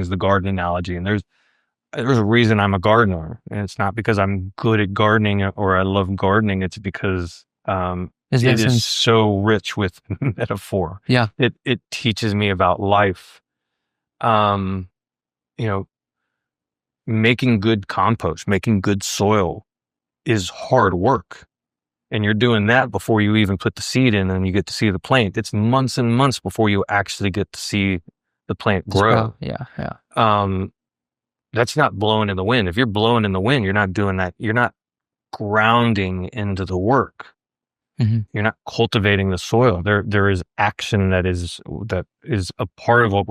things the garden analogy, and there's a reason I'm a gardener, and it's not because I'm good at gardening or I love gardening. It's because it is so rich with metaphor. Yeah, it teaches me about life. Making good compost, making good soil is hard work. And you're doing that before you even put the seed in and you get to see the plant. It's months and months before you actually get to see the plant grow. Yeah. That's not blowing in the wind. If you're blowing in the wind, you're not doing that. You're not grounding into the work. Mm-hmm. You're not cultivating the soil. There is action that is a part of what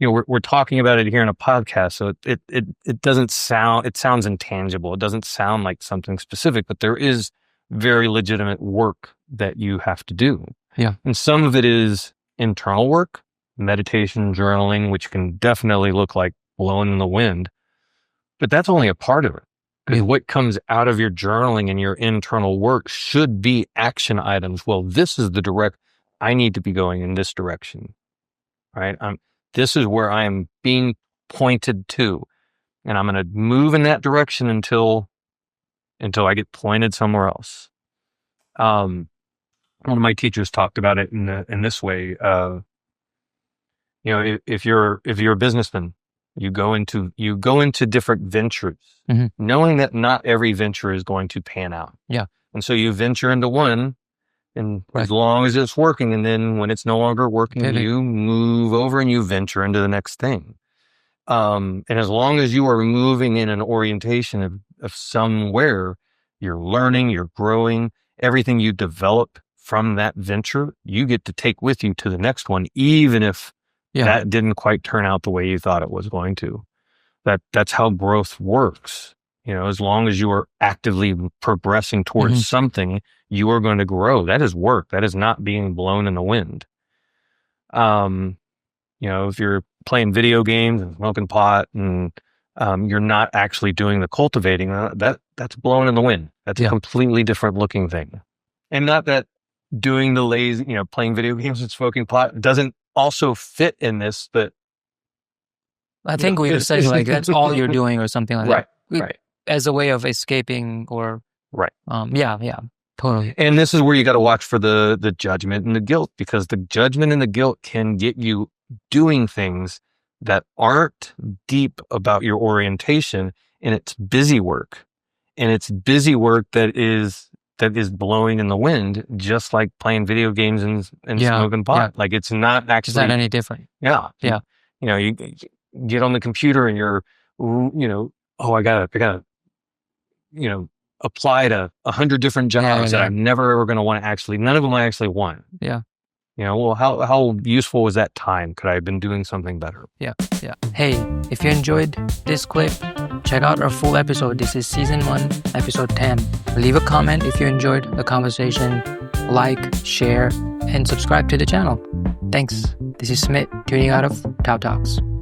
we're talking about it here in a podcast. So it doesn't sound, it sounds intangible. It doesn't sound like something specific, but there is very legitimate work that you have to do. Yeah. And some of it is internal work, meditation, journaling, which can definitely look like blowing in the wind, but that's only a part of it. Because what comes out of your journaling and your internal work should be action items. Well, this is I need to be going in this direction, right? This is where I am being pointed to, and I'm going to move in that direction until I get pointed somewhere else. One of my teachers talked about it in this way. If you're a businessman, you go into different ventures, mm-hmm. knowing that not every venture is going to pan out. Yeah. And so you venture into one, and as long as it's working, and then when it's no longer working, you move over and you venture into the next thing. And as long as you are moving in an orientation of somewhere, you're learning, you're growing, everything you develop from that venture, you get to take with you to the next one, even if that didn't quite turn out the way you thought it was going to. That's how growth works. As long as you are actively progressing towards mm-hmm. something, you are going to grow. That is work. That is not being blown in the wind. If you're playing video games and smoking pot and you're not actually doing the cultivating, that's blown in the wind. That's a completely different looking thing. And not that doing the lazy, playing video games and smoking pot doesn't also fit in this, but I think we were saying like that's all you're doing or something like that. Right. As a way of escaping or totally. And this is where you got to watch for the judgment and the guilt, because the judgment and the guilt can get you doing things that aren't deep about your orientation, and it's busy work. And it's busy work that is blowing in the wind, just like playing video games and smoking pot. Like it's not actually it's not any different. Yeah. You get on the computer and you're, I gotta, apply to 100 different jobs that I'm never ever going to want to actually, none of them I actually want. Yeah. Well, how useful was that time? Could I have been doing something better? Yeah. Hey, if you enjoyed this clip, check out our full episode. This is season 1, episode 10. Leave a comment if you enjoyed the conversation, like, share, and subscribe to the channel. Thanks. This is Smit, tuning out of TAOTalks.